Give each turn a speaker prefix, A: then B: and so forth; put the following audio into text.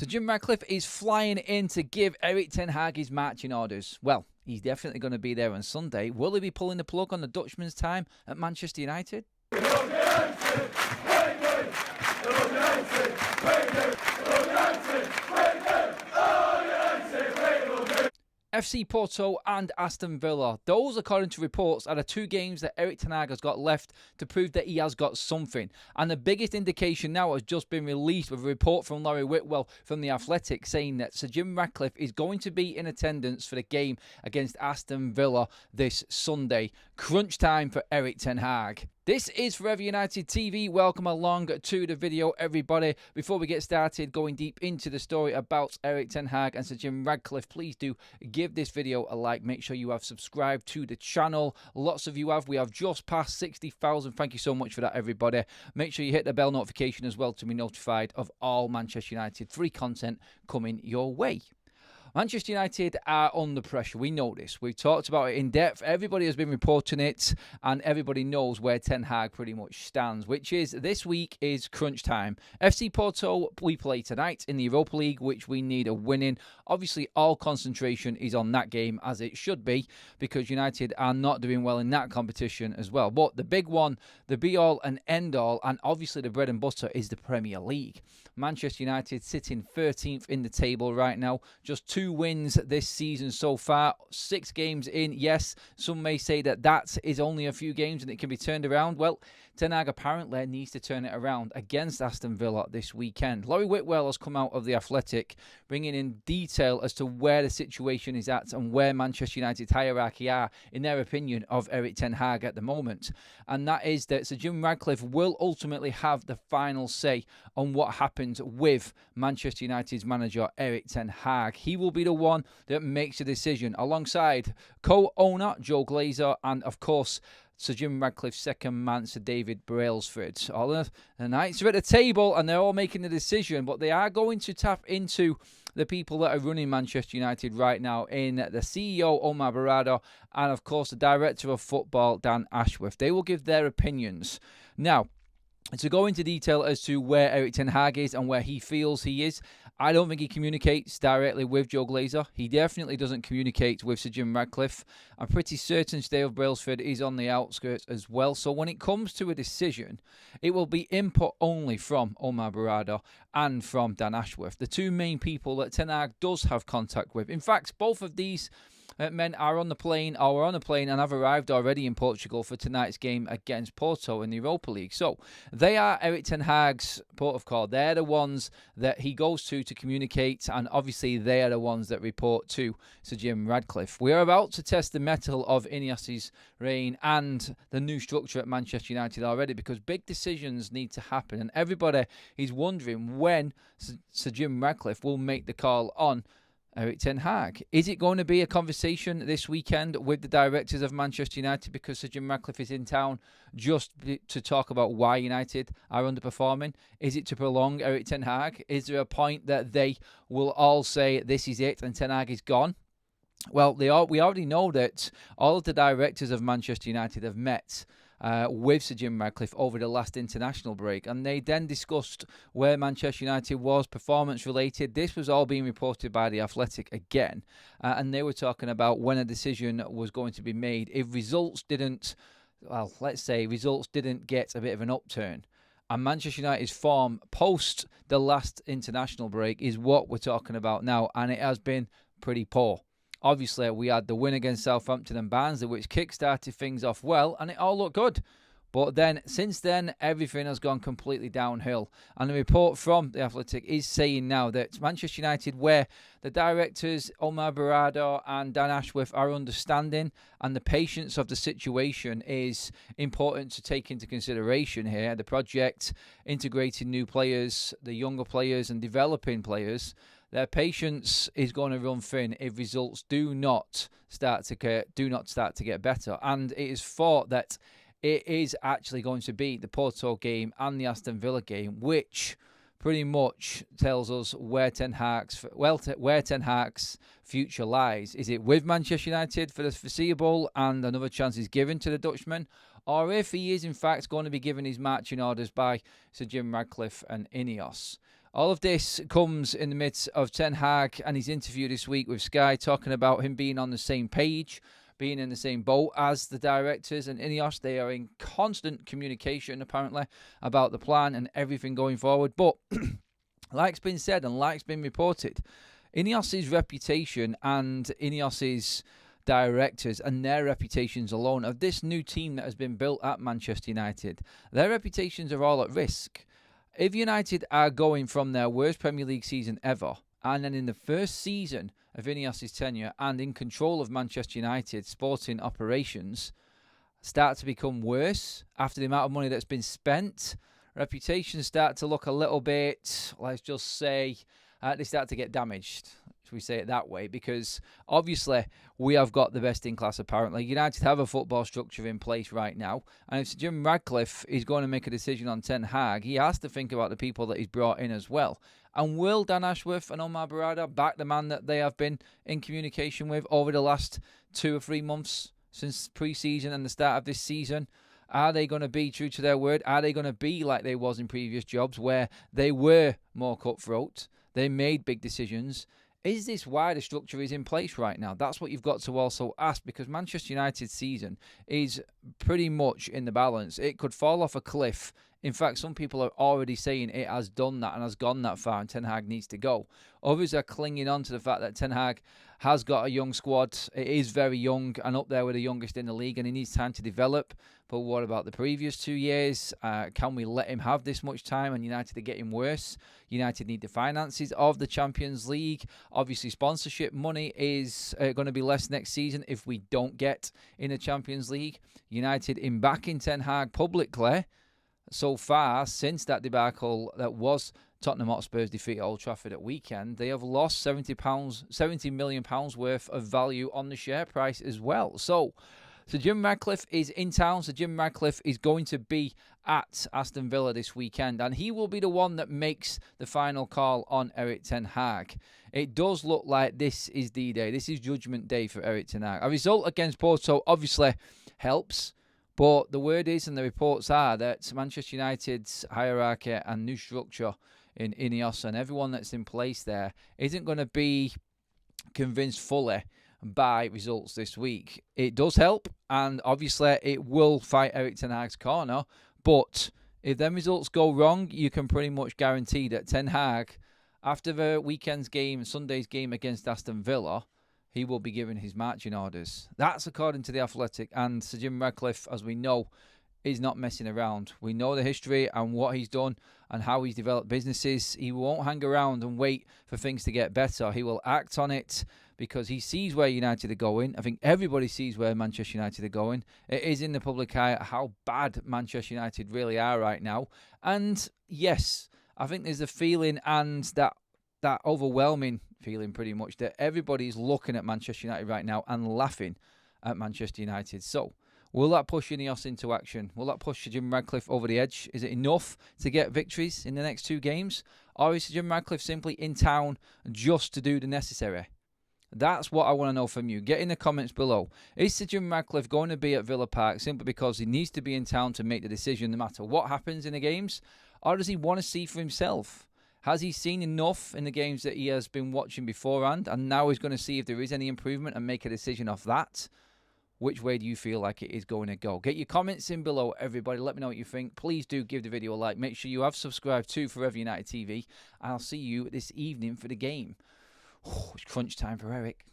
A: So Jim Ratcliffe is flying in to give Erik ten Hag his marching orders. Well, he's definitely going to be there on Sunday. Will he be pulling the plug on the Dutchman's time at Manchester United? FC Porto and Aston Villa. Those, according to reports, are the two games that Erik ten Hag has got left to prove that he has got something. And the biggest indication now has just been released with a report from Laurie Whitwell from The Athletic saying that Sir Jim Ratcliffe is going to be in attendance for the game against Aston Villa this Sunday. Crunch time for Erik ten Hag. This is Forever United TV. Welcome along to the video, everybody. Before we get started going deep into the story about Erik ten Hag and Sir Jim Ratcliffe, please do give this video a like. Make sure you have subscribed to the channel. Lots of you have. We have just passed 60,000. Thank you so much for that, everybody. Make sure you hit the bell notification as well to be notified of all Manchester United free content coming your way. Manchester United are under pressure. We know this. We've talked about it in depth. Everybody has been reporting it, and everybody knows where Ten Hag pretty much stands, which is this week is crunch time. FC Porto, we play tonight in the Europa League, which we need a win in. Obviously, all concentration is on that game, as it should be, because United are not doing well in that competition as well. But the big one, the be-all and end-all, and obviously the bread and butter is the Premier League. Manchester United sitting 13th in the table right now, just 2 wins this season so far, 6 games in. Yes, some may say that that is only a few games and it can be turned around. Well, Ten Hag apparently needs to turn it around against Aston Villa this weekend. Laurie Whitwell has come out of The Athletic, bringing in detail as to where the situation is at and where Manchester United's hierarchy are, in their opinion, of Erik ten Hag at the moment. And that is that Sir Jim Ratcliffe will ultimately have the final say on what happens with Manchester United's manager, Erik ten Hag. He will be the one that makes a decision alongside co-owner Joe Glazer and, of course, Sir Jim Ratcliffe's second man, Sir David Brailsford. All the Knights are at the table and they're all making the decision, but they are going to tap into the people that are running Manchester United right now in the CEO, Omar Barada, and, of course, the Director of Football, Dan Ashworth. They will give their opinions. Now, to go into detail as to where Erik ten Hag is and where he feels he is, I don't think he communicates directly with Joe Glazer. He definitely doesn't communicate with Sir Jim Ratcliffe. I'm pretty certain Dave Brailsford is on the outskirts as well. So when it comes to a decision, it will be input only from Omar Barada and from Dan Ashworth, the two main people that Ten Hag does have contact with. In fact, both of these men are on the plane or on a plane and have arrived already in Portugal for tonight's game against Porto in the Europa League. So they are Erik ten Hag's port of call. They're the ones that he goes to communicate, and obviously they are the ones that report to Sir Jim Ratcliffe. We are about to test the mettle of Ineos's reign and the new structure at Manchester United already, because big decisions need to happen, and everybody is wondering when Sir Jim Ratcliffe will make the call on Erik ten Hag. Is it going to be a conversation this weekend with the directors of Manchester United because Sir Jim Ratcliffe is in town just to talk about why United are underperforming? Is it to prolong Erik ten Hag? Is there a point that they will all say this is it and ten Hag is gone? Well, we already know that all of the directors of Manchester United have met with Sir Jim Ratcliffe over the last international break, and they then discussed where Manchester United was performance related. This was all being reported by The Athletic again, and they were talking about when a decision was going to be made if results didn't, well, let's say results didn't get a bit of an upturn. And Manchester United's form post the last international break is what we're talking about now, and it has been pretty poor. Obviously, we had the win against Southampton and Barnsley, which kick-started things off well, and it all looked good. But then, since then, everything has gone completely downhill. And the report from The Athletic is saying now that Manchester United, where the directors, Omar Barada and Dan Ashworth, are understanding, and the patience of the situation is important to take into consideration here. The project, integrating new players, the younger players, and developing players, their patience is going to run thin if results do not start to get better. And it is thought that it is actually going to be the Porto game and the Aston Villa game, which pretty much tells us where Ten Hag's future lies. Is it with Manchester United for the foreseeable and another chance is given to the Dutchman, or if he is in fact going to be given his marching orders by Sir Jim Ratcliffe and Ineos? All of this comes in the midst of Ten Hag and his interview this week with Sky, talking about him being on the same page, being in the same boat as the directors and Ineos. They are in constant communication, apparently, about the plan and everything going forward. But, like's been said and like's been reported, Ineos' reputation and Ineos' directors and their reputations alone of this new team that has been built at Manchester United, their reputations are all at risk. If United are going from their worst Premier League season ever, and then in the first season of Ineos' tenure and in control of Manchester United sporting operations, start to become worse after the amount of money that's been spent, reputations start to look a little bit, let's just say, they start to get damaged. We say it that way, because obviously we have got the best in class apparently. United have a football structure in place right now, and if Sir Jim Ratcliffe is going to make a decision on Ten Hag, he has to think about the people that he's brought in as well. And will Dan Ashworth and Omar Barada back the man that they have been in communication with over the last 2 or 3 months since pre-season and the start of this season? Are they going to be true to their word? Are they going to be like they was in previous jobs where they were more cutthroat? They made big decisions. Is this why the structure is in place right now? That's what you've got to also ask, because Manchester United's season is pretty much in the balance. It could fall off a cliff. In fact, some people are already saying it has done that and has gone that far and Ten Hag needs to go. Others are clinging on to the fact that Ten Hag has got a young squad. It is very young and up there with the youngest in the league, and he needs time to develop. But what about the previous 2 years? Can we let him have this much time and United are getting worse? United need the finances of the Champions League. Obviously, sponsorship money is going to be less next season if we don't get in the Champions League. United in backing Ten Hag publicly so far since that debacle that was Tottenham Hotspur's defeat at Old Trafford at weekend, they have lost £70 million worth of value on the share price as well. So Jim Ratcliffe is in town. So Jim Ratcliffe is going to be at Aston Villa this weekend, and he will be the one that makes the final call on Erik Ten Hag. It does look like this is D-Day. This is Judgment Day for Erik Ten Hag. A result against Porto obviously helps, but the word is, and the reports are, that Manchester United's hierarchy and new structure in Ineos and everyone that's in place there isn't going to be convinced fully by results this week. It does help, and obviously it will fight Erik Ten Hag's corner, but if them results go wrong, you can pretty much guarantee that Ten Hag, after the weekend's game, Sunday's game against Aston Villa, he will be given his marching orders. That's according to The Athletic, and Sir Jim Ratcliffe, as we know, is not messing around. We know the history and what he's done and how he's developed businesses. He won't hang around and wait for things to get better. He will act on it because he sees where United are going. I think everybody sees where Manchester United are going. It is in the public eye how bad Manchester United really are right now. And yes, I think there's a feeling, and that overwhelming feeling pretty much, that everybody's looking at Manchester United right now and laughing at Manchester United. So will that push Ineos into action? Will that push Jim Ratcliffe over the edge? Is it enough to get victories in the next 2 games? Or is Jim Ratcliffe simply in town just to do the necessary? That's what I want to know from you. Get in the comments below. Is Sir Jim Ratcliffe going to be at Villa Park simply because he needs to be in town to make the decision no matter what happens in the games? Or does he want to see for himself? Has he seen enough in the games that he has been watching beforehand, and now he's going to see if there is any improvement and make a decision off that? Which way do you feel like it is going to go? Get your comments in below, everybody. Let me know what you think. Please do give the video a like. Make sure you have subscribed to Forever United TV. And I'll see you this evening for the game. It's crunch time for Erik.